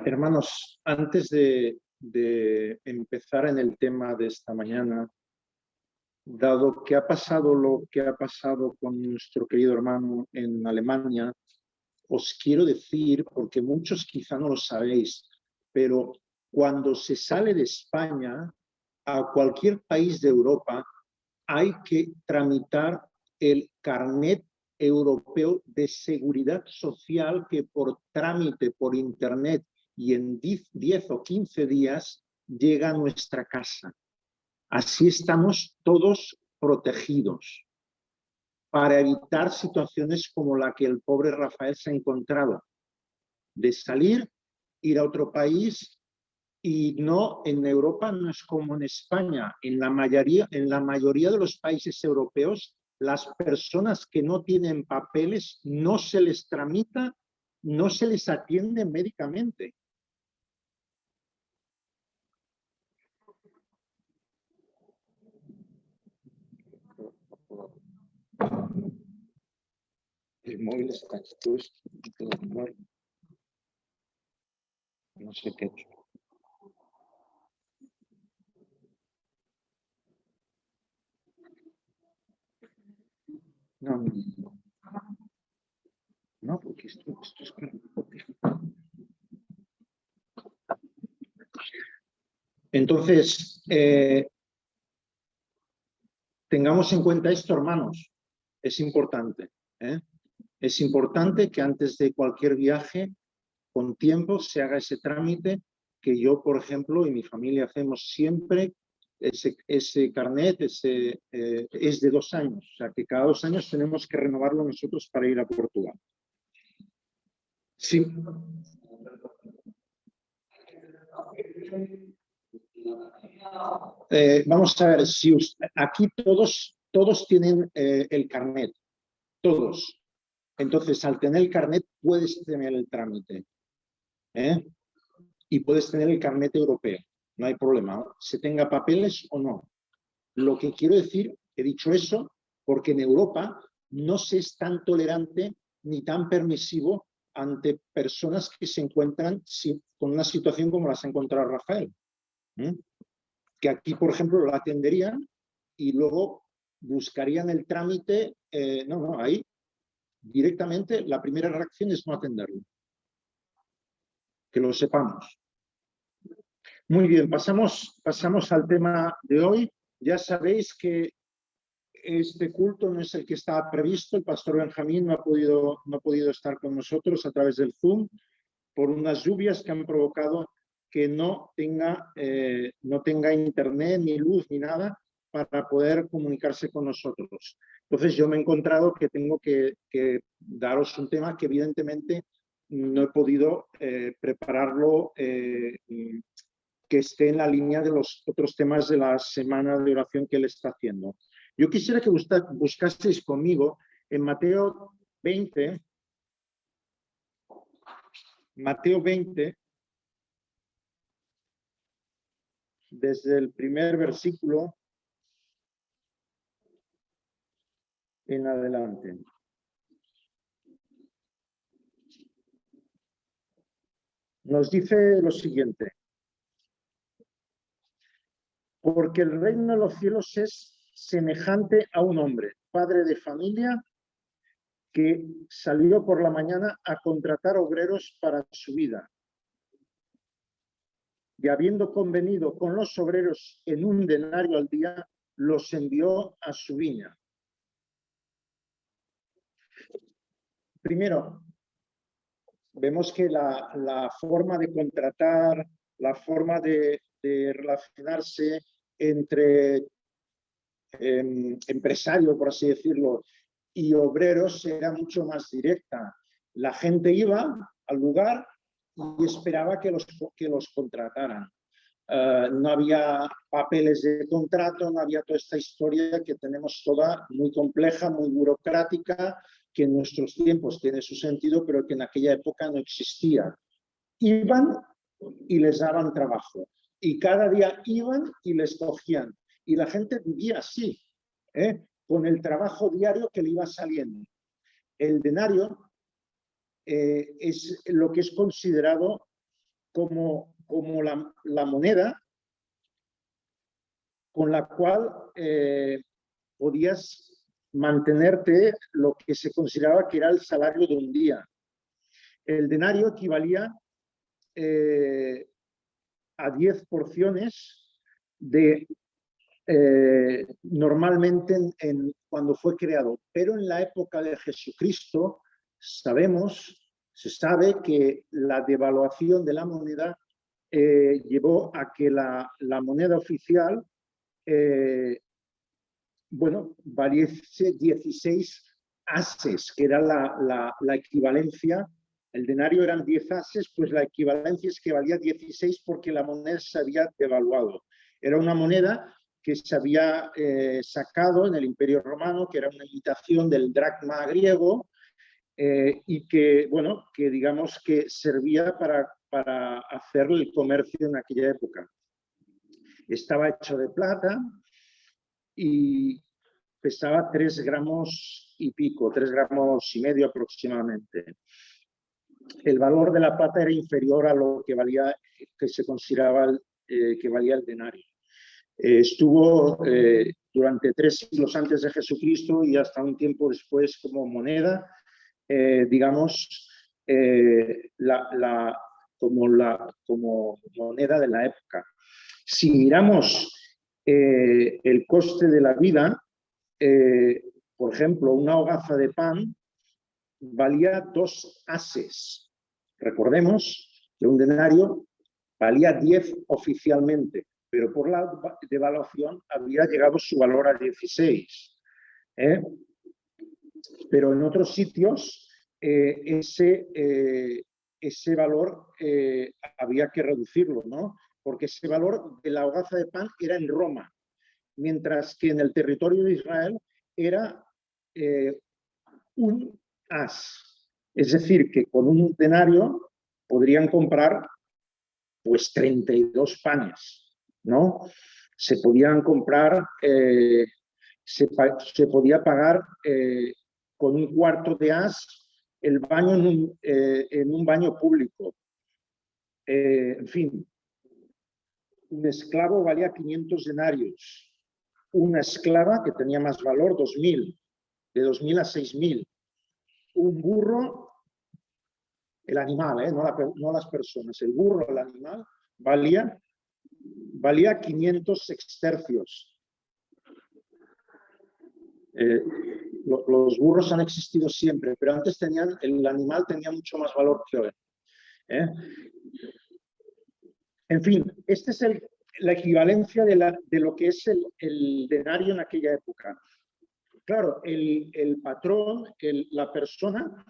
Hermanos, antes de empezar en el tema de esta mañana, dado que ha pasado lo que ha pasado con nuestro querido hermano en Alemania, os quiero decir, porque muchos quizá no lo sabéis, pero cuando se sale de España a cualquier país de Europa, hay que tramitar el carnet europeo de seguridad social que por trámite por internet y en 10 o 15 días llega a nuestra casa. Así estamos todos protegidos para evitar situaciones como la que el pobre Rafael se ha encontrado, de salir, ir a otro país. Y no, en Europa no es como en España. En la mayoría de los países europeos, las personas que no tienen papeles no se les tramita, no se les atiende médicamente. El móvil está expuesto. No sé qué. No, porque esto es para... Entonces, tengamos en cuenta esto, hermanos. Es importante. Es importante que antes de cualquier viaje, con tiempo, se haga ese trámite que yo, por ejemplo, y mi familia hacemos siempre. Ese carnet es de 2 años, o sea que cada 2 años tenemos que renovarlo nosotros para ir a Portugal. Sí. Vamos a ver, si aquí todos tienen el carnet, todos. Entonces, al tener el carnet, puedes tener el trámite. Y puedes tener el carnet europeo, no hay problema, ¿no? Se tenga papeles o no. Lo que quiero decir, he dicho eso, porque en Europa no se es tan tolerante ni tan permisivo ante personas que se encuentran con una situación como la se ha encontrado Rafael. Que aquí, por ejemplo, lo atenderían y luego buscarían el trámite. No, ahí directamente la primera reacción es no atenderlo. Que lo sepamos. Muy bien, pasamos al tema de hoy. Ya sabéis que este culto no es el que estaba previsto. El pastor Benjamín no ha podido estar con nosotros a través del Zoom por unas lluvias que han provocado que no tenga internet, ni luz, ni nada para poder comunicarse con nosotros. Entonces yo me he encontrado que tengo que daros un tema que evidentemente no he podido prepararlo que esté en la línea de los otros temas de la semana de oración que él está haciendo. Yo quisiera que buscaseis conmigo en Mateo 20, desde el primer versículo en adelante. Nos dice lo siguiente: porque el reino de los cielos es semejante a un hombre, padre de familia, que salió por la mañana a contratar obreros para su vida. Y habiendo convenido con los obreros en 1 denario al día, los envió a su viña. Primero, vemos que la forma de contratar, la forma de relacionarse entre empresario, por así decirlo, y obreros era mucho más directa. La gente iba al lugar y esperaba que los contrataran. No había papeles de contrato, no había toda esta historia que tenemos toda muy compleja, muy burocrática, que en nuestros tiempos tiene su sentido, pero que en aquella época no existía. Iban y les daban trabajo. Y cada día iban y les cogían. Y la gente vivía así, con el trabajo diario que le iba saliendo. El denario es lo que es considerado como la moneda con la cual podías mantenerte lo que se consideraba que era el salario de un día. El denario equivalía a 10 porciones de normalmente cuando fue creado, pero en la época de Jesucristo se sabe que la devaluación de la moneda llevó a que la moneda oficial valiese 16 ases, que era la equivalencia. El denario eran 10 ases, pues la equivalencia es que valía 16 porque la moneda se había devaluado. Era una moneda que se había sacado en el Imperio Romano, que era una imitación del dracma griego, y que, bueno, que digamos que servía para hacer el comercio en aquella época. Estaba hecho de plata y pesaba 3 gramos y pico, 3 gramos y medio aproximadamente. El valor de la plata era inferior a lo que valía, que se consideraba que valía el denario. Estuvo durante 3 siglos antes de Jesucristo y hasta un tiempo después como moneda, digamos, como moneda de la época. Si miramos el coste de la vida, por ejemplo, una hogaza de pan valía 2 ases. Recordemos que un denario valía 10 oficialmente, pero por la devaluación había llegado su valor a 16. Pero en otros sitios ese valor había que reducirlo, ¿no? Porque ese valor de la hogaza de pan era en Roma, mientras que en el territorio de Israel era un as. Es decir, que con un denario podrían comprar pues 32 panes, ¿no? Se podían comprar, se podía pagar con un cuarto de as el baño en un baño público. En fin, un esclavo valía 500 denarios. Una esclava, que tenía más valor, 2.000, de 2.000 a 6.000. Un burro, el animal, no las personas, el burro, el animal, valía 500 sextercios. Los burros han existido siempre, pero antes el animal tenía mucho más valor que hoy. En fin, esta es la equivalencia de lo que es el denario en aquella época. Claro, el patrón, la persona,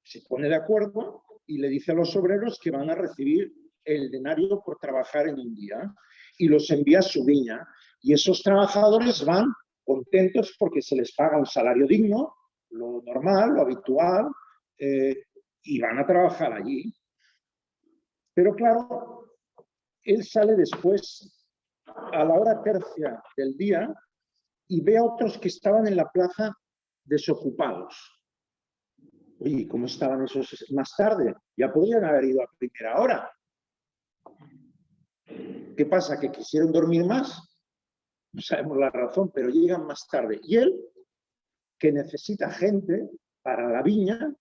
se pone de acuerdo y le dice a los obreros que van a recibir el denario por trabajar en un día y los envía a su viña. Y esos trabajadores van contentos porque se les paga un salario digno, lo normal, lo habitual, y van a trabajar allí. Pero claro, él sale después a la hora tercia del día y ve a otros que estaban en la plaza desocupados. Oye, ¿cómo estaban esos más tarde? Ya podrían haber ido a primera hora. ¿Qué pasa? ¿Que quisieron dormir más? No sabemos la razón, pero llegan más tarde. Y él, que necesita gente para la viña,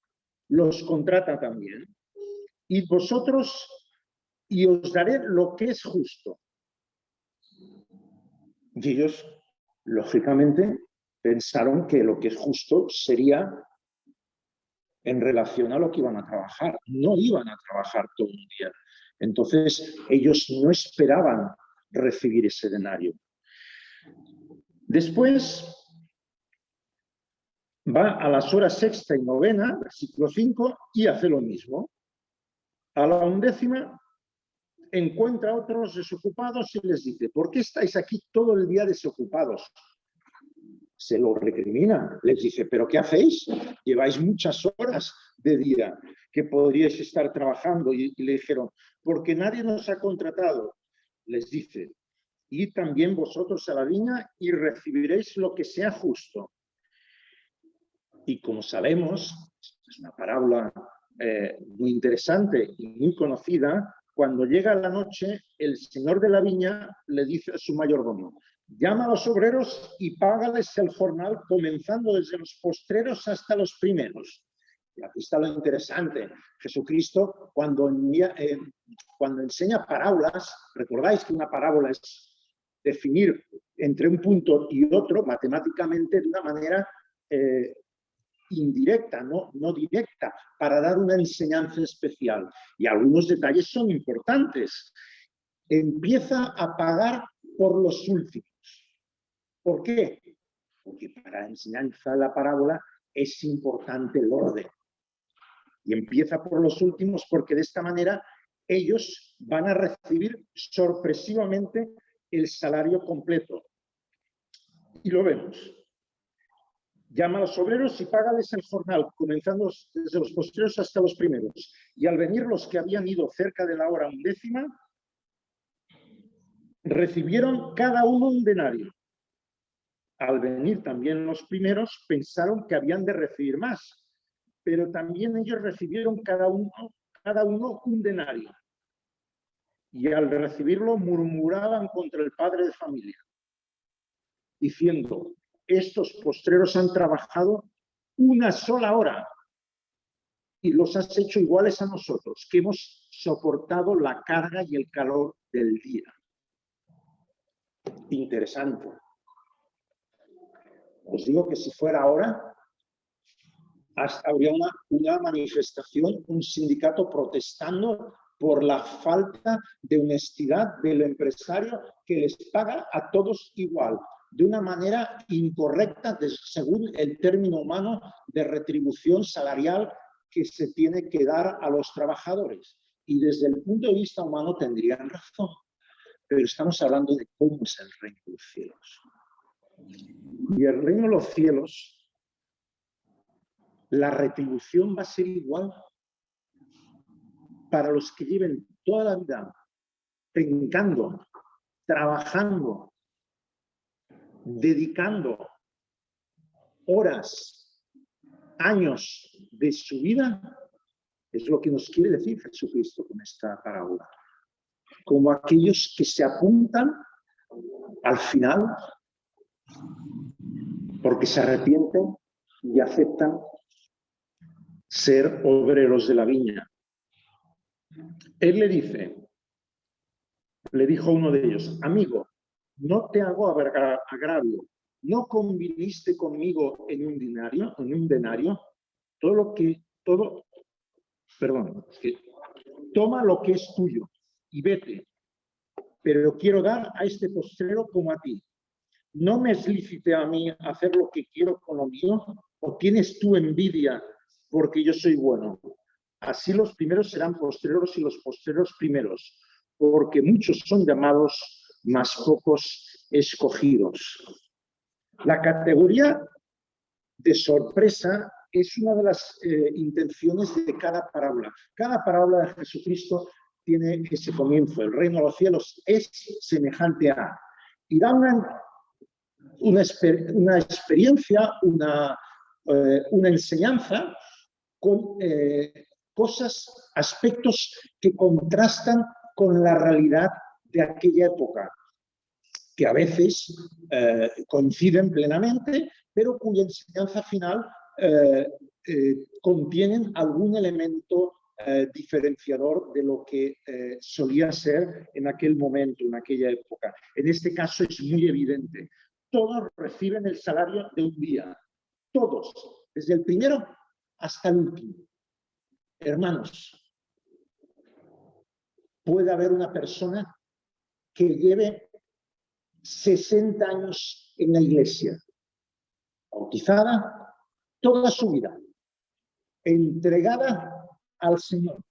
los contrata también. Y vosotros, y os daré lo que es justo. Y ellos, lógicamente, pensaron que lo que es justo sería en relación a lo que iban a trabajar. No iban a trabajar todo el día. Entonces, ellos no esperaban recibir ese denario. Después va a las horas sexta y novena, versículo 5, y hace lo mismo. A la 11ª encuentra a otros desocupados y les dice: ¿por qué estáis aquí todo el día desocupados? Se lo recrimina, les dice: ¿pero qué hacéis? Lleváis muchas horas de día que podríais estar trabajando. Y le dijeron: porque nadie nos ha contratado. Les dice: id también vosotros a la viña y recibiréis lo que sea justo. Y como sabemos, es una parábola muy interesante y muy conocida, cuando llega la noche, el señor de la viña le dice a su mayordomo: llama a los obreros y págales el jornal, comenzando desde los postreros hasta los primeros. Y aquí está lo interesante. Jesucristo, cuando enseña parábolas, recordáis que una parábola es definir entre un punto y otro matemáticamente de una manera indirecta, no directa, para dar una enseñanza especial. Y algunos detalles son importantes. Empieza a pagar por los últimos. ¿Por qué? Porque para la enseñanza de la parábola es importante el orden. Y empieza por los últimos porque de esta manera ellos van a recibir sorpresivamente el salario completo. Y lo vemos. Llama a los obreros y págales el jornal, comenzando desde los postreros hasta los primeros. Y al venir los que habían ido cerca de la hora 10ª, recibieron cada uno un denario. Al venir también los primeros, pensaron que habían de recibir más, pero también ellos recibieron cada uno un denario. Y al recibirlo murmuraban contra el padre de familia, diciendo: estos postreros han trabajado una sola hora y los has hecho iguales a nosotros, que hemos soportado la carga y el calor del día. Interesante. Os digo que si fuera ahora, hasta habría una manifestación, un sindicato protestando por la falta de honestidad del empresario que les paga a todos igual, de una manera incorrecta según el término humano de retribución salarial que se tiene que dar a los trabajadores. Y desde el punto de vista humano tendrían razón. Pero estamos hablando de cómo es el reino de los cielos. Y el reino de los cielos, la retribución va a ser igual para los que lleven toda la vida pensando, trabajando, dedicando horas, años de su vida. Es lo que nos quiere decir Jesucristo con esta parábola. Como aquellos que se apuntan al final porque se arrepienten y aceptan ser obreros de la viña. Él le dijo a uno de ellos: amigo, no te hago agravio, ¿no conviniste conmigo en un denario? Toma lo que es tuyo y vete, pero quiero dar a este postrero como a ti. ¿No me es lícito a mí hacer lo que quiero con lo mío? ¿O tienes tú envidia porque yo soy bueno? Así los primeros serán postreros y los postreros primeros, porque muchos son llamados, mas pocos escogidos. La categoría de sorpresa es una de las intenciones de cada parábola. Cada parábola de Jesucristo tiene ese comienzo. El reino de los cielos es semejante a. Y da una experiencia, una enseñanza con cosas, aspectos que contrastan con la realidad de aquella época, que a veces coinciden plenamente, pero cuya enseñanza final contienen algún elemento diferenciador de lo que solía ser en aquel momento, en aquella época. En este caso es muy evidente. Todos reciben el salario de un día. Todos. Desde el primero hasta el último. Hermanos, puede haber una persona que lleve 60 años en la iglesia, bautizada toda su vida, entregada al Señor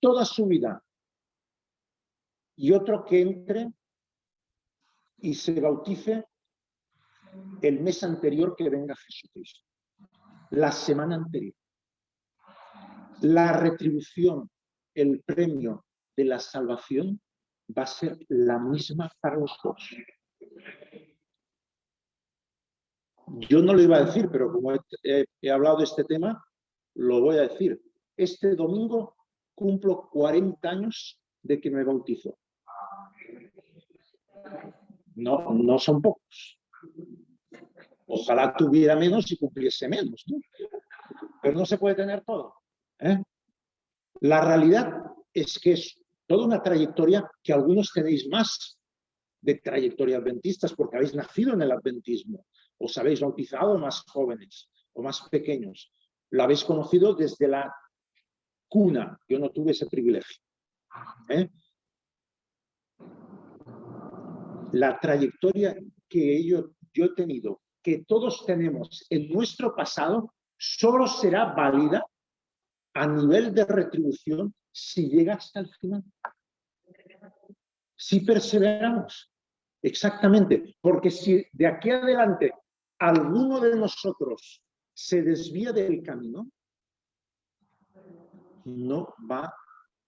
toda su vida, y otro que entre y se bautice el mes anterior que venga Jesucristo, la semana anterior. La retribución, el premio de la salvación va a ser la misma para los dos. Yo no lo iba a decir, pero como he hablado de este tema, lo voy a decir. Este domingo cumplo 40 años de que me bautizo? No, no son pocos. Ojalá tuviera menos y cumpliese menos, ¿no? Pero no se puede tener todo, ¿eh? La realidad es que es toda una trayectoria que algunos tenéis más de trayectoria adventistas porque habéis nacido en el adventismo, os habéis bautizado más jóvenes o más pequeños, lo habéis conocido desde la cuna. Yo no tuve ese privilegio, ¿eh? La trayectoria que yo he tenido, que todos tenemos en nuestro pasado, solo será válida a nivel de retribución si llega hasta el final. Si perseveramos. Exactamente. Porque si de aquí adelante alguno de nosotros se desvía del camino, no va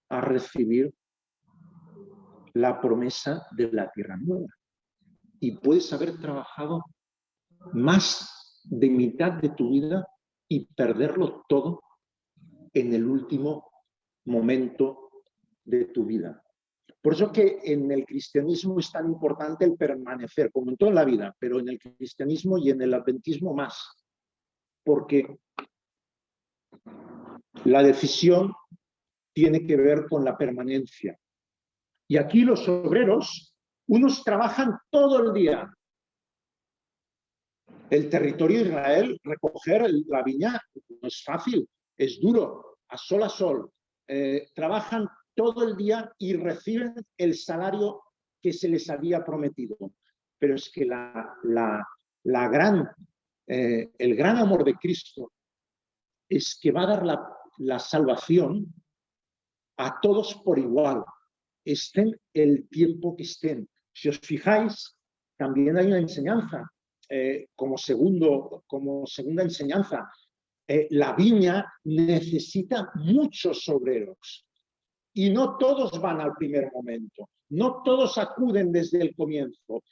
a recibir la promesa de la tierra nueva. Y puedes haber trabajado más de mitad de tu vida y perderlo todo en el último momento de tu vida. Por eso que en el cristianismo es tan importante el permanecer, como en toda la vida, pero en el cristianismo y en el adventismo más. Porque la decisión tiene que ver con la permanencia. Y aquí los obreros, unos trabajan todo el día. El territorio de Israel, recoger la viña, no es fácil, es duro, a sol. Trabajan todo el día y reciben el salario que se les había prometido. Pero es que el gran amor de Cristo es que va a dar la salvación a todos por igual, estén el tiempo que estén. Si os fijáis, también hay una enseñanza, como segunda enseñanza. La viña necesita muchos obreros y no todos van al primer momento, no todos acuden desde el comienzo.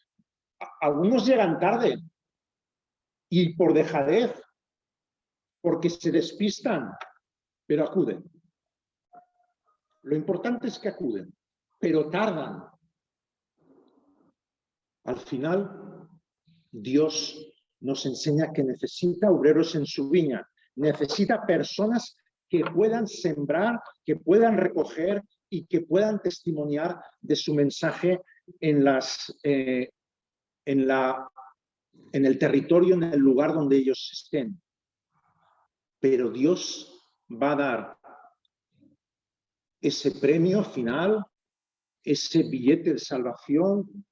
Algunos llegan tarde y por dejadez, porque se despistan, pero acuden. Lo importante es que acuden, pero tardan. Al final, Dios nos enseña que necesita obreros en su viña, necesita personas que puedan sembrar, que puedan recoger y que puedan testimoniar de su mensaje en el territorio, en el lugar donde ellos estén. Pero Dios va a dar ese premio final, ese billete de salvación,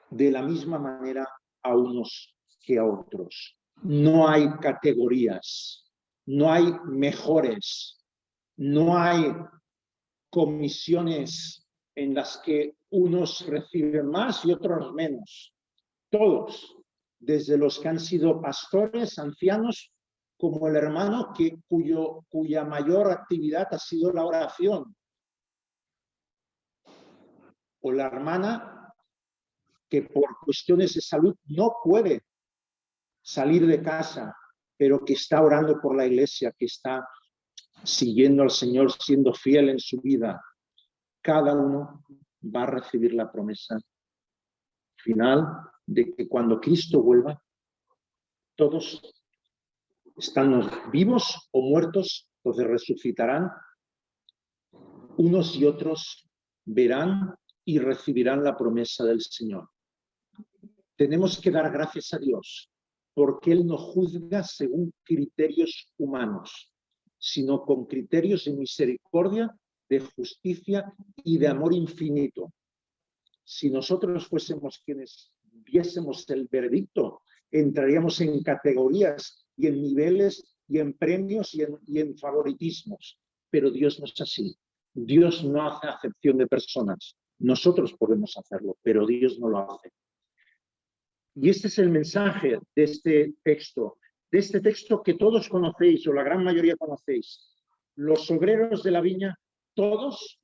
de la misma manera a unos que a otros. No hay categorías, no hay mejores, no hay comisiones en las que unos reciben más y otros menos. Todos, desde los que han sido pastores, ancianos, como el hermano cuya mayor actividad ha sido la oración, o la hermana que por cuestiones de salud no puede salir de casa, pero que está orando por la iglesia, que está siguiendo al Señor, siendo fiel en su vida. Cada uno va a recibir la promesa final de que cuando Cristo vuelva, todos están vivos o muertos, entonces resucitarán, unos y otros verán y recibirán la promesa del Señor. Tenemos que dar gracias a Dios, porque Él no juzga según criterios humanos, sino con criterios de misericordia, de justicia y de amor infinito. Si nosotros fuésemos quienes viésemos el veredicto, entraríamos en categorías y en niveles y en premios y en favoritismos. Pero Dios no es así. Dios no hace acepción de personas. Nosotros podemos hacerlo, pero Dios no lo hace. Y este es el mensaje de este texto que todos conocéis, o la gran mayoría conocéis. Los obreros de la viña, todos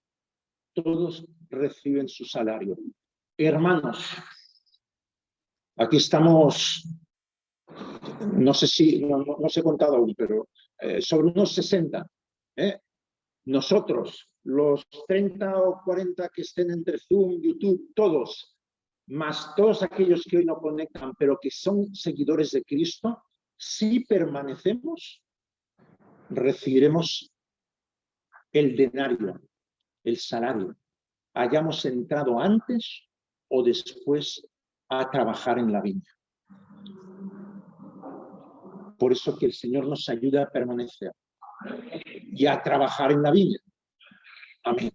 reciben su salario. Hermanos, aquí estamos, no sé si, no se he contado aún, pero sobre unos 60. Nosotros, los 30 o 40 que estén entre Zoom, YouTube, todos, más todos aquellos que hoy no conectan, pero que son seguidores de Cristo, si permanecemos, recibiremos el denario, el salario, hayamos entrado antes o después a trabajar en la viña. Por eso que el Señor nos ayuda a permanecer y a trabajar en la viña. Amén.